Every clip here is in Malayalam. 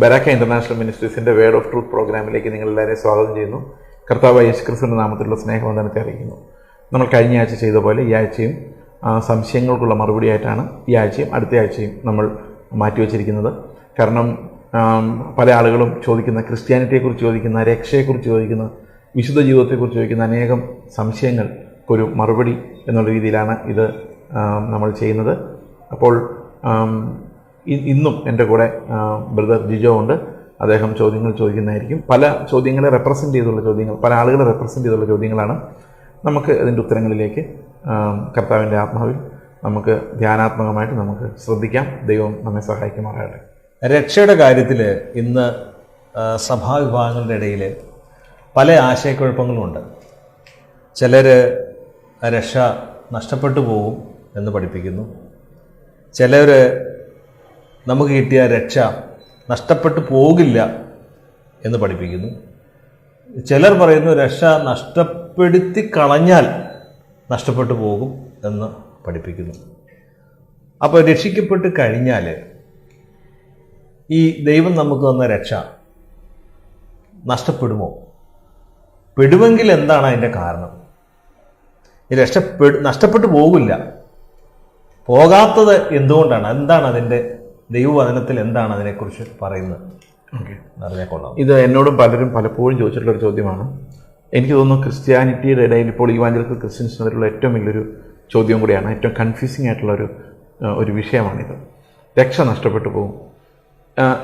ബരാക്ക ഇന്റർനാഷണൽ മിനിസ്ട്രീസിന്റെ വേർഡ് ഓഫ് ട്രൂത്ത് പ്രോഗ്രാമിലേക്ക് നിങ്ങളെല്ലാവരെയും സ്വാഗതം ചെയ്യുന്നു. കർത്താവായ യേശുക്രിസ്തുവിന്റെ നാമത്തിലുള്ള സ്നേഹവന്ദനത്തെ അറിയിക്കുന്നു. നമ്മൾ കഴിഞ്ഞ ആഴ്ച ചെയ്ത പോലെ ഈ ആഴ്ചയും സംശയങ്ങൾക്കുള്ള മറുപടിയായിട്ടാണ് ഈ ആഴ്ചയും അടുത്ത ആഴ്ചയും നമ്മൾ മാറ്റിവെച്ചിരിക്കുന്നത്. കാരണം പല ആളുകളും ചോദിക്കുന്ന, ക്രിസ്ത്യാനിറ്റിയെക്കുറിച്ച് ചോദിക്കുന്ന, രക്ഷയെക്കുറിച്ച് ചോദിക്കുന്ന, വിശുദ്ധ ജീവിതത്തെക്കുറിച്ച് ചോദിക്കുന്ന അനേകം സംശയങ്ങൾക്കൊരു മറുപടി എന്നുള്ള രീതിയിലാണ് ഇത് നമ്മൾ ചെയ്യുന്നത്. അപ്പോൾ ഇന്നും എൻ്റെ കൂടെ ബ്രദർ ജിജോ ഉണ്ട്. അദ്ദേഹം ചോദ്യങ്ങൾ ചോദിക്കുന്നതായിരിക്കും. പല ചോദ്യങ്ങളെ റെപ്രസെൻ്റ് ചെയ്തുള്ള ചോദ്യങ്ങൾ, പല ആളുകളെ റെപ്രസെൻ്റ് ചെയ്തുള്ള ചോദ്യങ്ങളാണ്. നമുക്ക് അതിൻ്റെ ഉത്തരങ്ങളിലേക്ക് കർത്താവിൻ്റെ ആത്മാവിൽ നമുക്ക് ധ്യാനാത്മകമായിട്ട് നമുക്ക് ശ്രദ്ധിക്കാം. ദൈവം നമ്മെ സഹായിക്കുമാറാകട്ടെ. രക്ഷയുടെ കാര്യത്തിൽ ഇന്ന് സഭാവിഭാഗങ്ങളുടെ ഇടയിൽ പല ആശയക്കുഴപ്പങ്ങളുമുണ്ട്. ചിലർ രക്ഷ നഷ്ടപ്പെട്ടു പോകും എന്ന് പഠിപ്പിക്കുന്നു. ചിലർ നമുക്ക് കിട്ടിയ രക്ഷ നഷ്ടപ്പെട്ടു പോകില്ല എന്ന് പഠിപ്പിക്കുന്നു. ചിലർ പറയുന്നു രക്ഷ നഷ്ടപ്പെടുത്തി കളഞ്ഞാൽ നഷ്ടപ്പെട്ടു പോകും എന്ന് പഠിപ്പിക്കുന്നു. അപ്പോൾ രക്ഷിക്കപ്പെട്ട് കഴിഞ്ഞാൽ ഈ ദൈവം നമുക്ക് തന്ന രക്ഷ നഷ്ടപ്പെടുമോ? പെടുമെങ്കിൽ എന്താണ് അതിൻ്റെ കാരണം? ഈ രക്ഷ നഷ്ടപ്പെട്ടു പോകില്ല, പോകാത്തത് എന്തുകൊണ്ടാണ്? എന്താണ് അതിൻ്റെ ദൈവവചനത്തിൽ എന്താണ് അതിനെക്കുറിച്ച് പറയുന്നത്? അറിഞ്ഞാൽ കൊള്ളാം. ഇത് എന്നോടും പലരും പലപ്പോഴും ചോദിച്ചിട്ടുള്ളൊരു ചോദ്യമാണ്. എനിക്ക് തോന്നുന്നു ക്രിസ്ത്യാനിറ്റിയുടെ ഇടയിൽ ഇപ്പോൾ ഇവാഞ്ചലിക്കൽ ക്രിസ്ത്യൻസിനുള്ള ഏറ്റവും വലിയൊരു ചോദ്യം കൂടിയാണ്, ഏറ്റവും കൺഫ്യൂസിങ് ആയിട്ടുള്ളൊരു വിഷയമാണിത്. രക്ഷ നഷ്ടപ്പെട്ടു പോകും.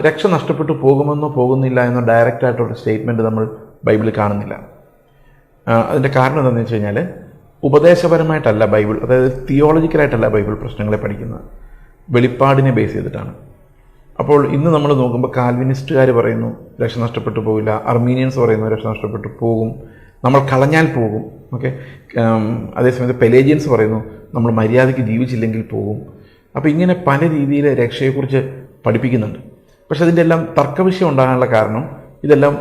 രക്ഷ നഷ്ടപ്പെട്ടു പോകുമെന്നോ പോകുന്നില്ല എന്നോ ഡയറക്റ്റായിട്ടുള്ള സ്റ്റേറ്റ്മെൻറ്റ് നമ്മൾ ബൈബിളിൽ കാണുന്നില്ല. അതിൻ്റെ കാരണം എന്താണെന്ന് വെച്ച് കഴിഞ്ഞാൽ, ഉപദേശപരമായിട്ടല്ല ബൈബിൾ, അതായത് തിയോളജിക്കലായിട്ടല്ല ബൈബിൾ പ്രശ്നങ്ങളെ പഠിക്കുന്നത്, വെളിപ്പാടിനെ ബേസ് ചെയ്തിട്ടാണ്. അപ്പോൾ ഇന്ന് നമ്മൾ നോക്കുമ്പോൾ കാൽവിനിസ്റ്റുകാർ പറയുന്നു രക്ഷ നഷ്ടപ്പെട്ടു പോകില്ല, അർമീനിയൻസ് പറയുന്നു രക്ഷ നഷ്ടപ്പെട്ടു പോകും, നമ്മൾ കളഞ്ഞാൽ പോകും. ഓക്കെ, അതേസമയത്ത് പെലേജിയൻസ് പറയുന്നു നമ്മൾ മര്യാദയ്ക്ക് ജീവിച്ചില്ലെങ്കിൽ പോകും. അപ്പോൾ ഇങ്ങനെ പല രീതിയിൽ രക്ഷയെക്കുറിച്ച് പഠിപ്പിക്കുന്നുണ്ട്. പക്ഷെ അതിൻ്റെ എല്ലാം തർക്കവിഷയം ഉണ്ടാകാനുള്ള കാരണം ഇതെല്ലാം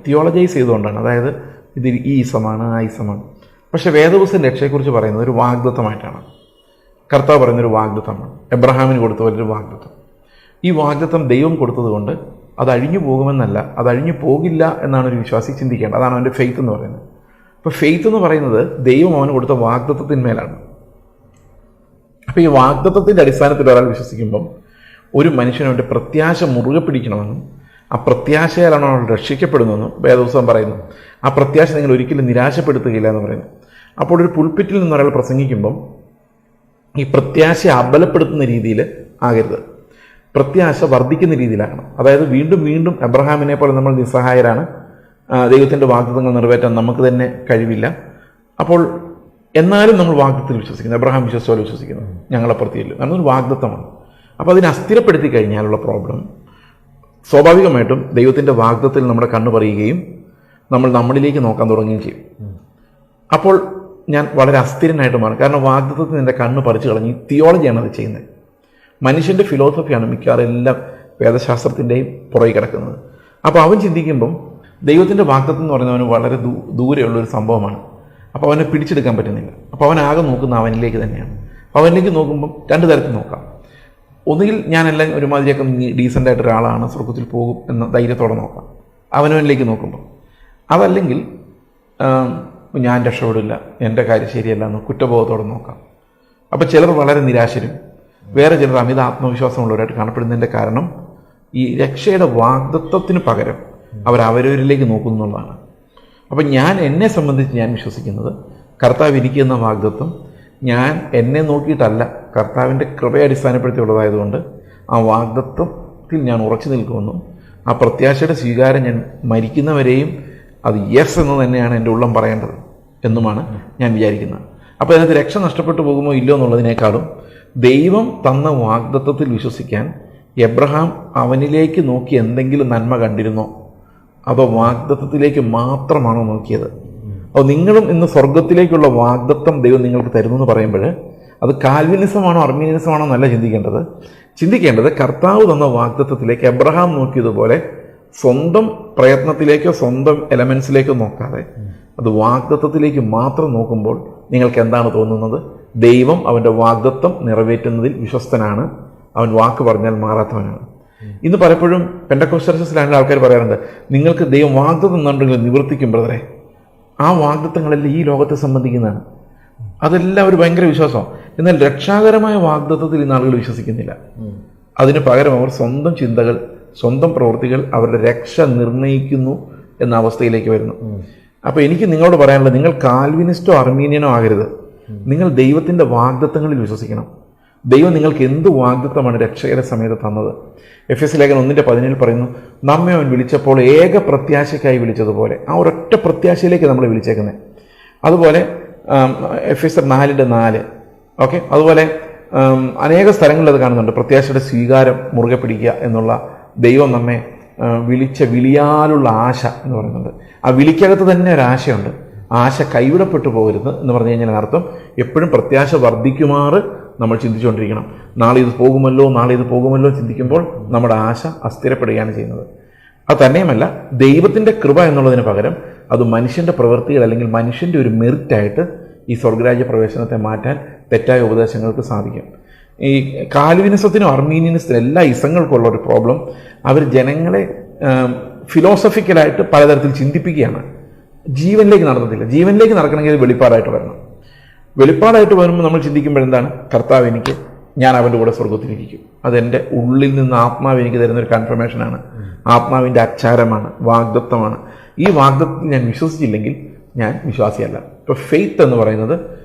തിയോളജൈസ് ചെയ്തുകൊണ്ടാണ്. അതായത് ഇത് ഈ ഈസമാണ്, ആ ഈസമാണ്. പക്ഷെ വേദപുസ്തകം രക്ഷയെക്കുറിച്ച് പറയുന്നത് ഒരു വാഗ്ദത്തമായിട്ടാണ്. കർത്താവ് പറയുന്നൊരു വാഗ്ദത്തമാണ്, എബ്രഹാമിന് കൊടുത്ത പോലൊരു വാഗ്ദത്തം. ഈ വാഗ്ദത്തം ദൈവം കൊടുത്തതുകൊണ്ട് അത് അഴിഞ്ഞു പോകുമെന്നല്ല, അത് അഴിഞ്ഞു പോകില്ല എന്നാണ് ഒരു വിശ്വാസി ചിന്തിക്കേണ്ടത്. അതാണ് അവൻ്റെ ഫെയ്ത്ത് എന്ന് പറയുന്നത്. അപ്പോൾ ഫെയ്ത്ത് എന്ന് പറയുന്നത് ദൈവം അവന് കൊടുത്ത വാഗ്ദത്തത്തിന്മേലാണ്. അപ്പോൾ ഈ വാഗ്ദത്തത്തിൻ്റെ അടിസ്ഥാനത്തിൽ ഒരാൾ വിശ്വസിക്കുമ്പം ഒരു മനുഷ്യൻ അവൻ്റെ പ്രത്യാശ മുറുകെ പിടിക്കണമെന്നും ആ പ്രത്യാശയാലാണ് അവൾ രക്ഷിക്കപ്പെടുന്നതെന്നും വേദപുസ്തകം പറയുന്നു. ആ പ്രത്യാശ നിങ്ങൾ ഒരിക്കലും നിരാശപ്പെടുത്തുകയില്ല എന്ന് പറയുന്നു. അപ്പോൾ ഒരു പുൽപ്പിറ്റിൽ നിന്ന് ഒരാൾ പ്രസംഗിക്കുമ്പം ഈ പ്രത്യാശയെ അബലപ്പെടുത്തുന്ന രീതിയിൽ ആകരുത്, പ്രത്യാശ വർദ്ധിക്കുന്ന രീതിയിലാകണം. അതായത് വീണ്ടും വീണ്ടും എബ്രഹാമിനെ പോലെ നമ്മൾ നിസ്സഹായരാണ്, ദൈവത്തിൻ്റെ വാഗ്ദത്തങ്ങൾ നിറവേറ്റാൻ നമുക്ക് തന്നെ കഴിവില്ല. അപ്പോൾ എന്നാലും നമ്മൾ വാഗ്ദത്തിൽ വിശ്വസിക്കുന്നു, എബ്രഹാം വിശ്വസിച്ച പോലെ വിശ്വസിക്കുന്നു, ഞങ്ങളപ്പുറത്തില്ല. കാരണം ഒരു വാഗ്ദത്തമാണ്. അപ്പോൾ അതിനെ അസ്ഥിരപ്പെടുത്തി കഴിഞ്ഞാലുള്ള പ്രോബ്ലം സ്വാഭാവികമായിട്ടും ദൈവത്തിൻ്റെ വാഗ്ദത്തിൽ നമ്മുടെ കണ്ണ് പറയുകയും നമ്മൾ നമ്മളിലേക്ക് നോക്കാൻ തുടങ്ങുകയും ചെയ്യും. അപ്പോൾ ഞാൻ വളരെ അസ്ഥിരനായിട്ട് മാറും. കാരണം വാഗ്ദത്തത്തിൽ എൻ്റെ കണ്ണ് പറിച്ചു കളഞ്ഞ് തിയോളജിയാണ് അത് ചെയ്യുന്നത്. മനുഷ്യൻ്റെ ഫിലോസഫിയാണ് മിക്കവാറും എല്ലാം വേദശാസ്ത്രത്തിൻ്റെയും പുറകെ കിടക്കുന്നത്. അപ്പോൾ അവൻ ചിന്തിക്കുമ്പം ദൈവത്തിൻ്റെ വാഗ്ദത്തം എന്ന് പറയുന്നത് അവന് വളരെ ദൂരെയുള്ളൊരു സംഭവമാണ്. അപ്പോൾ അവനെ പിടിച്ചെടുക്കാൻ പറ്റുന്നില്ല. അപ്പോൾ അവൻ ആകെ നോക്കുന്ന അവനിലേക്ക് തന്നെയാണ്. അവനിലേക്ക് നോക്കുമ്പം രണ്ട് തരത്തിൽ നോക്കാം. ഒന്നുകിൽ ഞാനെല്ലാം ഒരുമാതിരിയൊക്കെ ഡീസൻ്റായിട്ട് ഒരാളാണ്, സ്വർഗത്തിൽ പോകും എന്ന ധൈര്യത്തോടെ നോക്കാം അവനവനിലേക്ക് നോക്കുമ്പോൾ. അതല്ലെങ്കിൽ ഞാൻ രക്ഷപ്പെടില്ല, എൻ്റെ കാര്യം ശരിയല്ല എന്ന് കുറ്റബോധത്തോടെ നോക്കാം. അപ്പോൾ ചിലർ വളരെ നിരാശരും വേറെ ചിലർ അമിത ആത്മവിശ്വാസമുള്ളവരായിട്ട് കാണപ്പെടുന്നതിൻ്റെ കാരണം ഈ രക്ഷയുടെ വാഗ്ദത്വത്തിന് പകരം അവരവരിലേക്ക് നോക്കുന്നു എന്നുള്ളതാണ്. അപ്പം എന്നെ സംബന്ധിച്ച് ഞാൻ വിശ്വസിക്കുന്നത് കർത്താവ് ഇരിക്കുന്ന വാഗ്ദത്വം ഞാൻ എന്നെ നോക്കിയിട്ടല്ല, കർത്താവിൻ്റെ കൃപയെ അടിസ്ഥാനപ്പെടുത്തിയുള്ളതായതുകൊണ്ട് ആ വാഗ്ദത്വത്തിൽ ഞാൻ ഉറച്ചു നിൽക്കുമെന്നും ആ പ്രത്യാശയുടെ സ്വീകാരം ഞാൻ മരിക്കുന്നവരെയും അത് യെസ് എന്ന് തന്നെയാണ് എൻ്റെ ഉള്ളം പറയേണ്ടത് എന്നുമാണ് ഞാൻ വിചാരിക്കുന്നത്. അപ്പോൾ അതിനകത്ത് രക്ഷ നഷ്ടപ്പെട്ടു പോകുമോ ഇല്ലയോ എന്നുള്ളതിനേക്കാളും ദൈവം തന്ന വാഗ്ദത്തത്തിൽ വിശ്വസിക്കാൻ എബ്രഹാം അവനിലേക്ക് നോക്കി എന്തെങ്കിലും നന്മ കണ്ടിരുന്നോ, അതോ വാഗ്ദത്തത്തിലേക്ക് മാത്രമാണോ നോക്കിയത്? അപ്പോൾ നിങ്ങളും ഇന്ന് സ്വർഗത്തിലേക്കുള്ള വാഗ്ദത്തം ദൈവം നിങ്ങൾക്ക് തരുന്നു എന്ന് പറയുമ്പോൾ അത് കാൽവിനിസമാണോ അർമീനിസമാണോ എന്നല്ല ചിന്തിക്കേണ്ടത് കർത്താവ് തന്ന വാഗ്ദത്തത്തിലേക്ക് എബ്രഹാം നോക്കിയതുപോലെ സ്വന്തം പ്രയത്നത്തിലേക്കോ സ്വന്തം എലമെൻസിലേക്കോ നോക്കാതെ അത് വാഗ്ദത്തത്തിലേക്ക് മാത്രം നോക്കുമ്പോൾ നിങ്ങൾക്ക് എന്താണ് തോന്നുന്നത്? ദൈവം അവൻ്റെ വാഗ്ദത്തം നിറവേറ്റുന്നതിൽ വിശ്വസ്തനാണ്, അവൻ വാക്ക് പറഞ്ഞാൽ മാറാത്തവനാണ്. ഇന്ന് പലപ്പോഴും പെന്തക്കോസ്റ്റ് ചർച്ചസിലാണെങ്കിൽ ആൾക്കാർ പറയാറുണ്ട്, നിങ്ങൾക്ക് ദൈവം വാഗ്ദത്തം തന്നിട്ടുണ്ടെങ്കിൽ നിവർത്തിക്കും ബ്രദറെ. ആ വാഗ്ദത്തങ്ങളെല്ലാം ഈ ലോകത്തെ സംബന്ധിക്കുന്നതാണ്. അതെല്ലാം ഒരു ഭയങ്കര വിശ്വാസമാണ്. എന്നാൽ രക്ഷാകരമായ വാഗ്ദത്തത്തിൽ ഇന്ന് ആളുകൾ വിശ്വസിക്കുന്നില്ല. അതിന് പകരം അവർ സ്വന്തം ചിന്തകൾ, സ്വന്തം പ്രവൃത്തികൾ അവരുടെ രക്ഷ നിർണ്ണയിക്കുന്നു എന്ന അവസ്ഥയിലേക്ക് വരുന്നു. അപ്പോൾ എനിക്ക് നിങ്ങളോട് പറയാനുള്ളത്, നിങ്ങൾ കാൽവിനിസ്റ്റോ അർമീനിയനോ ആകരുത്. നിങ്ങൾ ദൈവത്തിൻ്റെ വാഗ്ദത്തങ്ങളിൽ വിശ്വസിക്കണം. ദൈവം നിങ്ങൾക്ക് എന്ത് വാഗ്ദത്തമാണ് രക്ഷകരെ സമയത്ത് തന്നത്? എഫെസ്യ ലേഖനം 1:17 പറയുന്നു, നമ്മെ അവൻ വിളിച്ചപ്പോൾ ഏക പ്രത്യാശയ്ക്കായി വിളിച്ചതുപോലെ. ആ ഒരൊറ്റ പ്രത്യാശയിലേക്ക് നമ്മളെ വിളിച്ചേക്കുന്നത്. അതുപോലെ എഫെസ്യർ 4:4. ഓക്കെ, അതുപോലെ അനേക സ്ഥലങ്ങളിൽ അത് കാണുന്നുണ്ട്. പ്രത്യാശയുടെ സ്വീകാരം മുറുകെ പിടിക്കുക എന്നുള്ള ദൈവം നമ്മെ വിളിച്ച വിളിയാലുള്ള ആശ എന്ന് പറയുന്നുണ്ട്. ആ വിളിക്കകത്ത് തന്നെ ഒരാശയുണ്ട്. ആശ കൈവിടപ്പെട്ടു പോകരുത് എന്ന് പറഞ്ഞു കഴിഞ്ഞാൽ അർത്ഥം എപ്പോഴും പ്രത്യാശ വർദ്ധിക്കുമാറ് നമ്മൾ ചിന്തിച്ചുകൊണ്ടിരിക്കണം. നാളെ ഇത് പോകുമല്ലോ ചിന്തിക്കുമ്പോൾ നമ്മുടെ ആശ അസ്ഥിരപ്പെടുകയാണ് ചെയ്യുന്നത്. അത് തന്നെയുമല്ല, ദൈവത്തിൻ്റെ കൃപ എന്നുള്ളതിന് പകരം അത് മനുഷ്യൻ്റെ പ്രവൃത്തികൾ അല്ലെങ്കിൽ മനുഷ്യൻ്റെ ഒരു മെറിറ്റായിട്ട് ഈ സ്വർഗരാജ്യ പ്രവേശനത്തെ മാറ്റാൻ തെറ്റായ ഉപദേശങ്ങൾക്ക് സാധിക്കും. ഈ കാൽവിനിസത്തിനും അർമീനിയനിസത്തിനും എല്ലാ ഇസങ്ങൾക്കുള്ള ഒരു പ്രോബ്ലം, അവർ ജനങ്ങളെ ഫിലോസഫിക്കലായിട്ട് പലതരത്തിൽ ചിന്തിപ്പിക്കുകയാണ്. ജീവനിലേക്ക് നടത്തത്തില്ല. ജീവനിലേക്ക് നടക്കണമെങ്കിൽ വെളിപ്പാടായിട്ട് വരണം. വെളിപ്പാടായിട്ട് വരുമ്പോൾ നമ്മൾ ചിന്തിക്കുമ്പോൾ എന്താണ്? കർത്താവ് ഞാൻ അവൻ്റെ കൂടെ സ്വർഗത്തിലിരിക്കും. അതെൻ്റെ ഉള്ളിൽ നിന്ന് ആത്മാവ് എനിക്ക് തരുന്നൊരു കൺഫർമേഷനാണ്, ആത്മാവിൻ്റെ അച്ചാരമാണ്, വാഗ്ദത്തമാണ്. ഈ വാഗ്ദത്തത്തിൽ ഞാൻ വിശ്വസിച്ചില്ലെങ്കിൽ ഞാൻ വിശ്വാസിയല്ല. ഇപ്പോൾ ഫെയ്ത്ത് എന്ന് പറയുന്നത്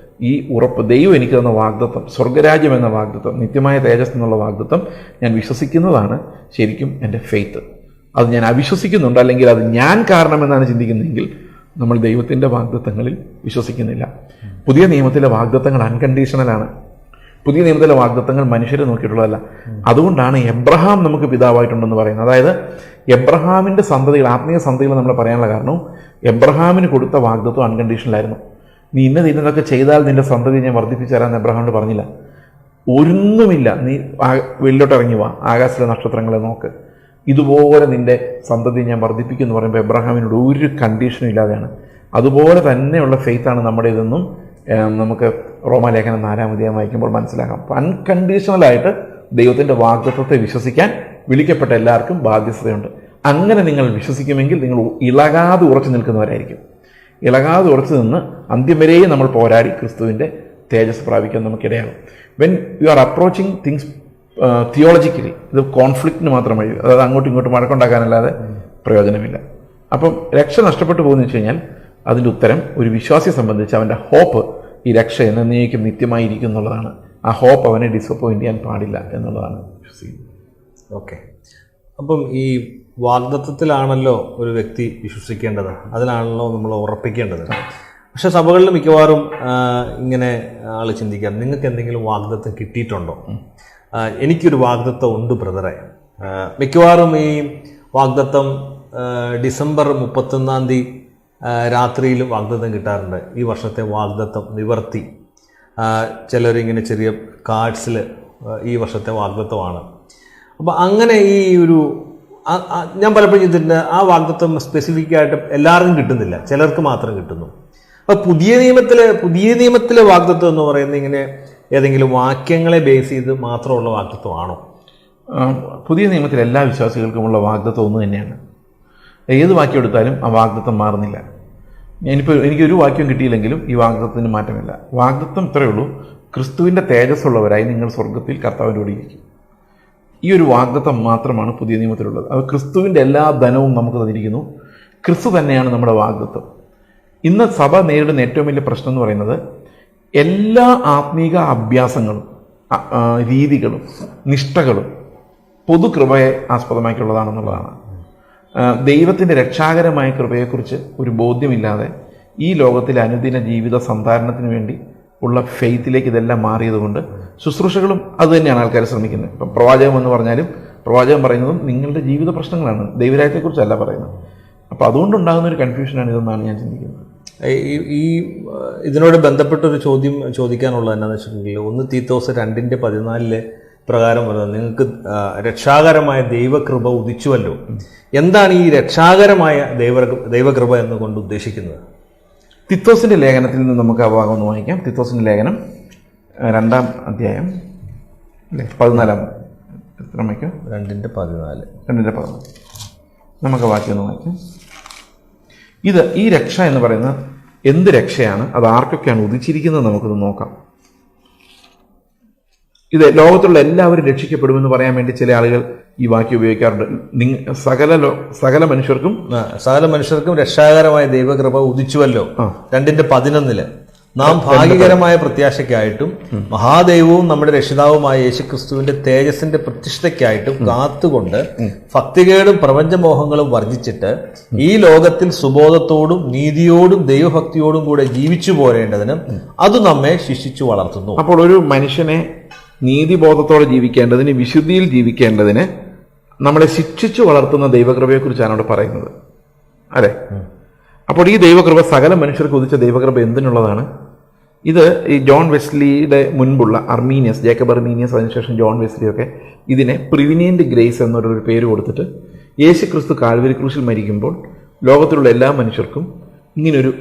ഈ ഉറപ്പ്, ദൈവം എനിക്ക് തന്ന വാഗ്ദത്തം, സ്വർഗരാജ്യം എന്ന വാഗ്ദത്തം, നിത്യമായ തേജസ് എന്നുള്ള വാഗ്ദത്തം ഞാൻ വിശ്വസിക്കുന്നതാണ് ശരിക്കും എൻ്റെ ഫെയ്ത്ത്. അത് ഞാൻ അവിശ്വസിക്കുന്നുണ്ട്, അല്ലെങ്കിൽ അത് ഞാൻ കാരണമെന്നാണ് ചിന്തിക്കുന്നതെങ്കിൽ നമ്മൾ ദൈവത്തിൻ്റെ വാഗ്ദത്തങ്ങളിൽ വിശ്വസിക്കുന്നില്ല. പുതിയ നിയമത്തിലെ വാഗ്ദത്തങ്ങൾ അൺകണ്ടീഷണലാണ്. പുതിയ നിയമത്തിലെ വാഗ്ദത്തങ്ങൾ മനുഷ്യരെ നോക്കിയിട്ടുള്ളതല്ല. അതുകൊണ്ടാണ് എബ്രഹാം നമുക്ക് പിതാവായിട്ടുണ്ടെന്ന് പറയുന്നത്. അതായത് എബ്രഹാമിൻ്റെ സന്തതികൾ, ആത്മീയ സന്തതികൾ നമ്മൾ പറയാനുള്ള കാരണവും എബ്രഹാമിന് കൊടുത്ത വാഗ്ദത്വം അൺകണ്ടീഷണലായിരുന്നു. നീ ഇന്നതൊക്കെ ചെയ്താൽ നിന്റെ സന്തതി ഞാൻ വർദ്ധിപ്പിച്ചു തരാമെന്ന് എബ്രഹാമിനോട് പറഞ്ഞില്ല. ഒന്നുമില്ല, നീ വെളിയിലോട്ട് ഇറങ്ങി വാ, ആകാശത്തിലെ നക്ഷത്രങ്ങളെ നോക്ക്, ഇതുപോലെ നിന്റെ സന്തതി ഞാൻ വർദ്ധിപ്പിക്കും എന്ന് പറയുമ്പോൾ എബ്രഹാമിനോട് ഒരു കണ്ടീഷനും ഇല്ലാതെയാണ്. അതുപോലെ തന്നെയുള്ള ഫെയ്ത്താണ് നമ്മുടേതെന്നും നമുക്ക് റോമാലേഖനം 4-ാം അധ്യായം വായിക്കുമ്പോൾ മനസ്സിലാക്കാം. അപ്പം അൺകണ്ടീഷണലായിട്ട് ദൈവത്തിൻ്റെ വാഗ്ദത്വത്തെ വിശ്വസിക്കാൻ വിളിക്കപ്പെട്ട എല്ലാവർക്കും ബാധ്യതയുണ്ട്. അങ്ങനെ നിങ്ങൾ വിശ്വസിക്കുമെങ്കിൽ നിങ്ങൾ ഇളകാതെ ഉറച്ചു നിൽക്കുന്നവരായിരിക്കും. ഇളകാതെ ഉറച്ചു നിന്ന് അന്ത്യം വരെയും നമ്മൾ പോരാടി ക്രിസ്തുവിൻ്റെ തേജസ് പ്രാപിക്കാൻ നമുക്കിടയാകും. When you are approaching things theologically, ഇത് കോൺഫ്ലിക്റ്റിന് മാത്രം വഴി, അതായത് അങ്ങോട്ടും ഇങ്ങോട്ടും വഴക്കുണ്ടാക്കാനല്ലാതെ പ്രയോജനമില്ല. അപ്പം രക്ഷ നഷ്ടപ്പെട്ടു പോകുന്നു വെച്ച് കഴിഞ്ഞാൽ അതിൻ്റെ ഉത്തരം ഒരു വിശ്വാസിയെ സംബന്ധിച്ച് അവൻ്റെ ഹോപ്പ് ഈ രക്ഷ എന്നേക്കും നിത്യമായിരിക്കും എന്നുള്ളതാണ്. ആ ഹോപ്പ് അവനെ ഡിസപ്പോയിൻ്റ് ചെയ്യാൻ പാടില്ല എന്നുള്ളതാണ് വിശ്വസിക്കുന്നത്. ഓക്കെ, അപ്പം ഈ വാഗ്ദത്തത്തിലാണല്ലോ ഒരു വ്യക്തി വിശ്വസിക്കേണ്ടത്, അതിലാണല്ലോ നമ്മൾ ഉറപ്പിക്കേണ്ടത്. പക്ഷെ സഭകളിൽ മിക്കവാറും ഇങ്ങനെ ആൾ ചിന്തിക്കാം, നിങ്ങൾക്ക് എന്തെങ്കിലും വാഗ്ദത്തം കിട്ടിയിട്ടുണ്ടോ? എനിക്കൊരു വാഗ്ദത്തം ഉണ്ട് ബ്രദറെ. മിക്കവാറും ഈ വാഗ്ദത്തം ഡിസംബർ 31-ാം തീയതി രാത്രിയിൽ വാഗ്ദത്തം കിട്ടാറുണ്ട്. ഈ വർഷത്തെ വാഗ്ദത്തം നിവർത്തി. ചിലരിങ്ങനെ ചെറിയ കാർഡ്സിൽ ഈ വർഷത്തെ വാഗ്ദത്തമാണ്. അപ്പോൾ അങ്ങനെ ഈ ഒരു ഞാൻ പലപ്പോഴും ഇതിൻ്റെ ആ വാഗ്ദത്തം സ്പെസിഫിക്കായിട്ട് എല്ലാവർക്കും കിട്ടുന്നില്ല, ചിലർക്ക് മാത്രം കിട്ടുന്നു. അപ്പോൾ പുതിയ നിയമത്തിലെ വാഗ്ദത്തം എന്ന് പറയുന്നത് ഇങ്ങനെ ഏതെങ്കിലും വാക്യങ്ങളെ ബേസ് ചെയ്ത് മാത്രമുള്ള വാഗ്ദത്വമാണോ? പുതിയ നിയമത്തിൽ എല്ലാ വിശ്വാസികൾക്കുമുള്ള വാഗ്ദത്വം ഒന്ന് തന്നെയാണ്. ഏത് വാക്യം എടുത്താലും ആ വാഗ്ദത്തം മാറുന്നില്ല. എനിക്കൊരു വാക്യം കിട്ടിയില്ലെങ്കിലും ഈ വാഗ്ദത്തത്തിന് മാറ്റമില്ല. വാഗ്ദത്തം ഇത്രയേ ഉള്ളൂ, ക്രിസ്തുവിൻ്റെ തേജസ്സുള്ളവരായി നിങ്ങൾ സ്വർഗത്തിൽ കർത്താവിൻ്റെ കൂടെ ഇരിക്കും. ഈ ഒരു വാഗ്ദത്തം മാത്രമാണ് പുതിയ നിയമത്തിലുള്ളത്. അത് ക്രിസ്തുവിൻ്റെ എല്ലാ ധനവും നമുക്ക് തന്നിരിക്കുന്നു. ക്രിസ്തു തന്നെയാണ് നമ്മുടെ വാഗ്ദത്തം. ഇന്ന് സഭ നേരിടുന്ന ഏറ്റവും വലിയ പ്രശ്നം എന്ന് പറയുന്നത് എല്ലാ ആത്മീക അഭ്യാസങ്ങളും രീതികളും നിഷ്ഠകളും പൊതുകൃപയെ ആസ്പദമാക്കിയുള്ളതാണെന്നുള്ളതാണ്. ദൈവത്തിൻ്റെ രക്ഷാകരമായ കൃപയെക്കുറിച്ച് ഒരു ബോധ്യമില്ലാതെ ഈ ലോകത്തിലെ അനുദിന ജീവിത സന്ധാരണത്തിന് വേണ്ടി ഉള്ള ഫെയ്ത്തിലേക്ക് ഇതെല്ലാം മാറിയതുകൊണ്ട് ശുശ്രൂഷകളും അത് തന്നെയാണ് ആൾക്കാർ ശ്രമിക്കുന്നത്. ഇപ്പം പ്രവാചകം എന്ന് പറഞ്ഞാലും പ്രവാചകം പറയുന്നതും നിങ്ങളുടെ ജീവിത പ്രശ്നങ്ങളാണ്, ദൈവരാജ്യത്തെക്കുറിച്ചല്ല പറയുന്നത്. അപ്പോൾ അതുകൊണ്ടുണ്ടാകുന്ന ഒരു കൺഫ്യൂഷനാണ് ഇതെന്നാണ് ഞാൻ ചിന്തിക്കുന്നത്. ഈ ഇതിനോട് ബന്ധപ്പെട്ടൊരു ചോദ്യം ചോദിക്കാനുള്ളത് എന്താണെന്ന് വെച്ചിട്ടുണ്ടെങ്കിൽ, 1 തീത്തോസ് 2:14 പ്രകാരം പറയുന്നത് നിങ്ങൾക്ക് രക്ഷാകരമായ ദൈവകൃപ ഉദിച്ചുവല്ലോ. എന്താണ് ഈ രക്ഷാകരമായ ദൈവകൃപ എന്നുകൊണ്ട് ഉദ്ദേശിക്കുന്നത്? തീത്തോസിൻ്റെ ലേഖനത്തിൽ നിന്ന് നമുക്ക് ആ ഭാഗം ഒന്ന് വായിക്കാം. തീത്തോസിൻ്റെ ലേഖനം 2-ാം അധ്യായം 14 എത്ര വായിക്കാം? 2:14. 2:14. നമുക്ക് വാക്യം ഒന്ന് വായിക്കാം. ഈ രക്ഷ എന്ന് പറയുന്നത് എന്ത് രക്ഷയാണ്, അത് ആർക്കൊക്കെയാണ് ഉദിച്ചിരിക്കുന്നത് നമുക്കൊന്ന് നോക്കാം. ഇത് ലോകത്തുള്ള എല്ലാവരും രക്ഷിക്കപ്പെടുമെന്ന് പറയാൻ വേണ്ടി ചില ആളുകൾ ഈ വാക്യം ഉപയോഗിക്കാറുണ്ട്. സകല മനുഷ്യർക്കും രക്ഷാകരമായ ദൈവകൃപ ഉദിച്ചുവല്ലോ. 2:11 നാം ഭാഗ്യകരമായ പ്രത്യാശയ്ക്കായിട്ടും മഹാദൈവവും നമ്മുടെ രക്ഷിതാവുമായ യേശുക്രിസ്തുവിന്റെ തേജസ്സിന്റെ പ്രതിഷ്ഠയ്ക്കായിട്ടും കാത്തുകൊണ്ട് ഭക്തികേടും പ്രപഞ്ചമോഹങ്ങളും വർജിച്ചിട്ട് ഈ ലോകത്തിൽ സുബോധത്തോടും നീതിയോടും ദൈവഭക്തിയോടും കൂടെ ജീവിച്ചു പോരേണ്ടതിന് അത് നമ്മെ ശിക്ഷിച്ചു വളർത്തുന്നു. അപ്പോൾ ഒരു മനുഷ്യനെ നീതിബോധത്തോടെ ജീവിക്കേണ്ടതിന്, വിശുദ്ധിയിൽ ജീവിക്കേണ്ടതിന് നമ്മളെ ശിക്ഷിച്ചു വളർത്തുന്ന ദൈവകൃപയെക്കുറിച്ചാണ് അവിടെ പറയുന്നത്, അല്ലേ? അപ്പോൾ ഈ ദൈവകൃപ സകല മനുഷ്യർക്ക് ഉദിച്ച ദൈവകൃപ എന്തിനുള്ളതാണ്? ഇത് ഈ ജോൺ വെസ്ലിയുടെ മുൻപുള്ള അർമീനിയസ്, ജേക്കബ് അർമീനിയസ്, അതിനുശേഷം ജോൺ വെസ്ലിയൊക്കെ ഇതിനെ പ്രിവിനിയന്റ് ഗ്രേസ് എന്നൊരു പേര് കൊടുത്തിട്ട് യേശു ക്രിസ്തു കാൽവരി ക്രൂശിൽ മരിക്കുമ്പോൾ ലോകത്തിലുള്ള എല്ലാ മനുഷ്യർക്കും ഇങ്ങനൊരു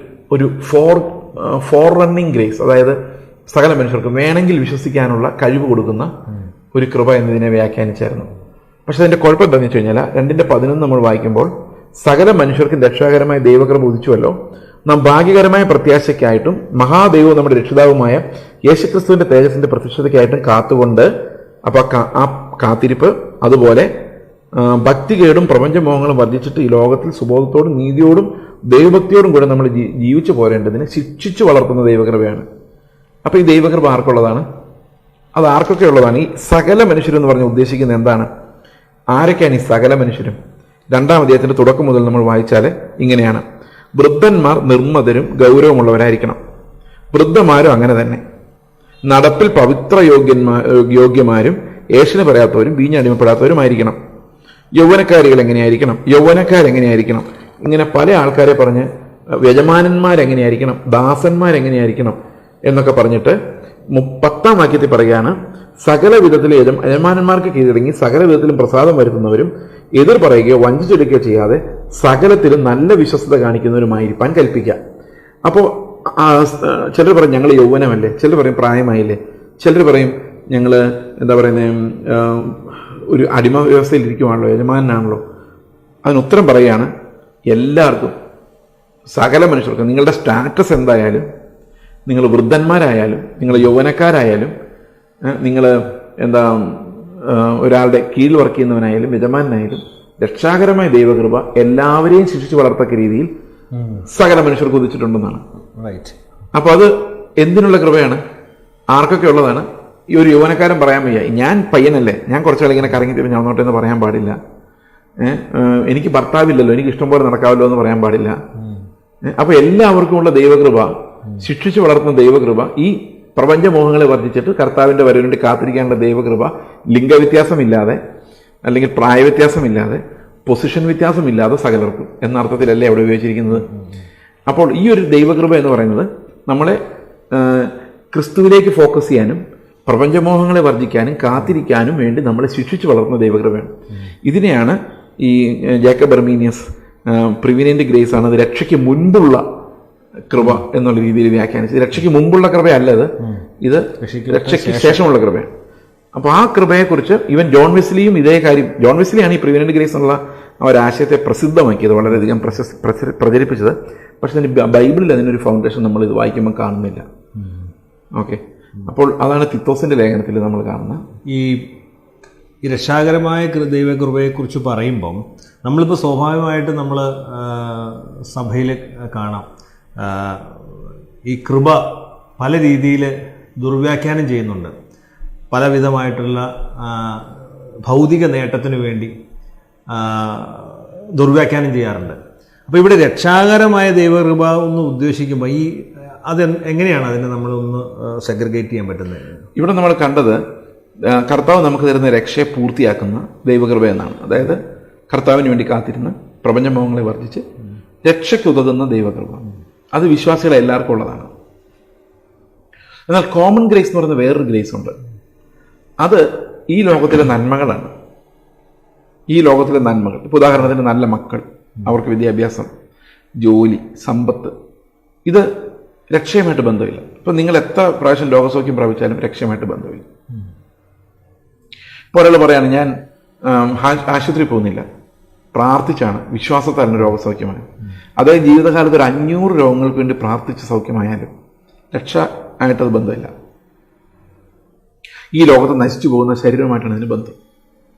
ഫോർ റണ്ണിങ് ഗ്രേസ്, അതായത് സകല മനുഷ്യർക്കും വേണമെങ്കിൽ വിശ്വസിക്കാനുള്ള കഴിവ് കൊടുക്കുന്ന ഒരു കൃപ എന്നതിനെ വ്യാഖ്യാനിച്ചായിരുന്നു. പക്ഷെ അതിൻ്റെ കുഴപ്പം എന്താണെന്ന് വെച്ച് കഴിഞ്ഞാൽ 2:11 നമ്മൾ വായിക്കുമ്പോൾ സകല മനുഷ്യർക്കും രക്ഷാകരമായ ദൈവകൃപ ഉദിച്ചുവല്ലോ, നാം ഭാഗ്യകരമായ പ്രത്യാശയ്ക്കായിട്ടും മഹാദൈവവും നമ്മുടെ രക്ഷിതാവുമായ യേശുക്രിസ്തുവിന്റെ തേജസ്സിന്റെ പ്രതിഷ്ഠതയ്ക്കായിട്ടും കാത്തുകൊണ്ട്, അപ്പൊ ആ കാത്തിരിപ്പ് അതുപോലെ ഭക്തികേടും പ്രപഞ്ചമോഹങ്ങളും വർദ്ധിച്ചിട്ട് ഈ ലോകത്തിൽ സുബോധത്തോടും നീതിയോടും ദൈവഭക്തിയോടും കൂടെ നമ്മൾ ജീവിച്ചു പോരേണ്ടതിന് ശിക്ഷിച്ചു വളർത്തുന്ന ദൈവകൃപയാണ്. അപ്പൊ ഈ ദൈവകൃപ ആർക്കുള്ളതാണ്? അത് ആർക്കൊക്കെ ഉള്ളതാണ്? ഈ സകല മനുഷ്യരെന്ന് പറഞ്ഞ് ഉദ്ദേശിക്കുന്നത് എന്താണ്? ആരൊക്കെയാണ് ഈ സകല മനുഷ്യരും? 2-ാം അധ്യായത്തിന്റെ തുടക്കം മുതൽ നമ്മൾ വായിച്ചാൽ ഇങ്ങനെയാണ്: വൃദ്ധന്മാർ നിർമ്മതരും ഗൗരവമുള്ളവരായിരിക്കണം, വൃദ്ധന്മാരും അങ്ങനെ തന്നെ, നടപ്പിൽ യോഗ്യമാരും ഏഷന് പറയാത്തവരും വീഞ്ഞടിമപ്പെടാത്തവരുമായിരിക്കണം. യൗവനക്കാരെങ്ങനെയായിരിക്കണം? ഇങ്ങനെ പല ആൾക്കാരെ പറഞ്ഞ് യജമാനന്മാരെങ്ങനെയായിരിക്കണം, ദാസന്മാരെങ്ങനെയായിരിക്കണം എന്നൊക്കെ പറഞ്ഞിട്ട് 10-ാം വാക്യത്തിൽ പറയുകയാണ്: സകല വിധത്തിലെ യജമാനന്മാർക്ക് കീഴടങ്ങി സകല വിധത്തിലും പ്രസാദം വരുത്തുന്നവരും എതിർ പറയുകയോ വഞ്ചിച്ചെടുക്കുകയോ ചെയ്യാതെ സകലത്തിലും നല്ല വിശ്വസ്തത കാണിക്കുന്നവരുമായിരിക്കാൻ കൽപ്പിക്കുക. അപ്പോൾ ചിലർ പറയും ഞങ്ങൾ യൗവനമല്ലേ, ചിലർ പറയും പ്രായമായില്ലേ, ചിലർ പറയും ഞങ്ങൾ എന്താ പറയുന്നത് ഒരു അടിമ വ്യവസ്ഥയിൽ ഇരിക്കുവാണല്ലോ, യജമാനാണല്ലോ. അതിനുത്തരം പറയുകയാണ്: എല്ലാവർക്കും, സകല മനുഷ്യർക്കും, നിങ്ങളുടെ സ്റ്റാറ്റസ് എന്തായാലും, നിങ്ങൾ വൃദ്ധന്മാരായാലും നിങ്ങൾ യൗവനക്കാരായാലും നിങ്ങൾ ഒരാളുടെ കീഴിൽ വർക്ക് ചെയ്യുന്നവനായാലും യജമാനായാലും രക്ഷാകരമായ ദൈവകൃപ എല്ലാവരെയും ശിക്ഷിച്ചു വളർത്തക്ക രീതിയിൽ സകല മനുഷ്യർക്ക് ഉദിച്ചിട്ടുണ്ടെന്നാണ്. അപ്പൊ അത് എന്തിനുള്ള കൃപയാണ്? ആർക്കൊക്കെ ഉള്ളതാണ്? ഈ ഒരു യൗവനക്കാരൻ പറയാൻ വയ്യ, ഞാൻ പയ്യനല്ലേ, ഞാൻ കുറച്ചാൾ ഇങ്ങനെ കറങ്ങി തിരിഞ്ഞ് നടന്നോട്ടെ എന്ന് പറയാൻ പാടില്ല. എനിക്ക് ഭർത്താവില്ലല്ലോ, എനിക്ക് ഇഷ്ടം പോലെ നടക്കാമല്ലോ എന്ന് പറയാൻ പാടില്ല. അപ്പൊ എല്ലാവർക്കും ഉള്ള ദൈവകൃപ, ശിക്ഷിച്ചു വളർത്തുന്ന ദൈവകൃപ, ഈ പ്രപഞ്ചമോഹങ്ങളെ വർദ്ധിച്ചിട്ട് കർത്താവിന്റെ വരവിന് വേണ്ടി കാത്തിരിക്കാനുള്ള ദൈവകൃപ ലിംഗവ്യത്യാസമില്ലാതെ അല്ലെങ്കിൽ പ്രായവ്യത്യാസമില്ലാതെ പൊസിഷൻ വ്യത്യാസമില്ലാതെ സകലർക്കും എന്ന അർത്ഥത്തിലല്ലേ അവിടെ ഉപയോഗിച്ചിരിക്കുന്നത്. അപ്പോൾ ഈ ഒരു ദൈവകൃപ എന്ന് പറയുന്നത് നമ്മളെ ക്രിസ്തുവിലേക്ക് ഫോക്കസ് ചെയ്യാനും പ്രപഞ്ചമോഹങ്ങളെ വർദ്ധിക്കാനും കാത്തിരിക്കാനും വേണ്ടി നമ്മളെ ശിക്ഷിച്ചു വളർത്തുന്ന ദൈവകൃപയാണ്. ഇതിനെയാണ് ഈ ജേക്കബ് അർമീനിയസ് പ്രിവിനിയന്റ് ഗ്രേസ് ആണ്, അത് രക്ഷയ്ക്ക് മുൻപുള്ള കൃപ എന്നുള്ള രീതിയിൽ വ്യാഖ്യാനിച്ചത്. രക്ഷയ്ക്ക് മുമ്പുള്ള കൃപയല്ല ഇത് രക്ഷയ്ക്ക് ശേഷമുള്ള കൃപയാണ്. അപ്പോൾ ആ കൃപയെക്കുറിച്ച് ഈവൻ ജോൺ വെസ്ലിയും ഇതേ കാര്യം, ജോൺ വെസ്ലിയാണ് ഈ പ്രിവിനന്റ് ഗ്രേസ് എന്നുള്ള ആ ഒരു ആശയത്തെ പ്രസിദ്ധമാക്കിയത്, വളരെയധികം പ്രചരിപ്പിച്ചത്. പക്ഷെ അതിന് ബൈബിളിൽ അതിനൊരു ഫൗണ്ടേഷൻ നമ്മൾ ഇത് വായിക്കുമ്പോൾ കാണുന്നില്ല. ഓക്കെ, അപ്പോൾ അതാണ് തിത്തോസിന്റെ ലേഖനത്തിൽ നമ്മൾ കാണുന്നത്. ഈ രക്ഷാകരമായ ദൈവകൃപയെക്കുറിച്ച് പറയുമ്പം നമ്മളിപ്പോൾ സ്വാഭാവികമായിട്ട് നമ്മൾ സഭയിൽ കാണാം, ഈ കൃപ പല രീതിയിൽ ദുർവ്യാഖ്യാനം ചെയ്യുന്നുണ്ട്. പലവിധമായിട്ടുള്ള ഭൗതിക നേട്ടത്തിന് വേണ്ടി ദുർവ്യാഖ്യാനം ചെയ്യാറുണ്ട്. അപ്പോൾ ഇവിടെ രക്ഷാകരമായ ദൈവകൃപ ഒന്ന് ഉദ്ദേശിക്കുമ്പോൾ അത് എങ്ങനെയാണ് അതിനെ നമ്മളൊന്ന് സെഗ്രിഗേറ്റ് ചെയ്യാൻ പറ്റുന്നത്? ഇവിടെ നമ്മൾ കണ്ടത് കർത്താവ് നമുക്ക് തരുന്ന രക്ഷയെ പൂർത്തിയാക്കുന്ന ദൈവകൃപ എന്നാണ്. അതായത് കർത്താവിന് വേണ്ടി കാത്തിരുന്ന് പ്രപഞ്ചമോഹങ്ങളെ വർദ്ധിച്ച് രക്ഷയ്ക്കുതകുന്ന ദൈവകൃപ, അത് വിശ്വാസികളെ എല്ലാവർക്കും ഉള്ളതാണ്. എന്നാൽ കോമൺ ഗ്രേസ് എന്ന് പറയുന്ന വേറൊരു ഗ്രേസ് ഉണ്ട്. അത് ഈ ലോകത്തിലെ നന്മകളാണ്. ഈ ലോകത്തിലെ നന്മകൾ, ഇപ്പോൾ ഉദാഹരണത്തിന് നല്ല മക്കൾ, അവർക്ക് വിദ്യാഭ്യാസം, ജോലി, സമ്പത്ത്, ഇത് രക്ഷയുമായിട്ട് ബന്ധമില്ല. ഇപ്പം നിങ്ങൾ എത്ര പ്രാവശ്യം ലോകസൗഖ്യം പ്രാപിച്ചാലും രക്ഷയുമായിട്ട് ബന്ധമില്ല. ഒരാൾ പറയാണ് ഞാൻ ആശുപത്രി പോകുന്നില്ല, പ്രാർത്ഥിച്ചാണ് വിശ്വാസത്താലാണ് രോഗസൗഖ്യമായത്. അതായത് ജീവിതകാലത്ത് ഒരു 500 രോഗങ്ങൾക്ക് വേണ്ടി പ്രാർത്ഥിച്ച് സൗഖ്യമായാലും രക്ഷ ആയിട്ടത് ബന്ധമില്ല. ഈ ലോകത്ത് നശിച്ചു പോകുന്ന ശരീരമായിട്ടാണ് ഇതിന് ബന്ധം.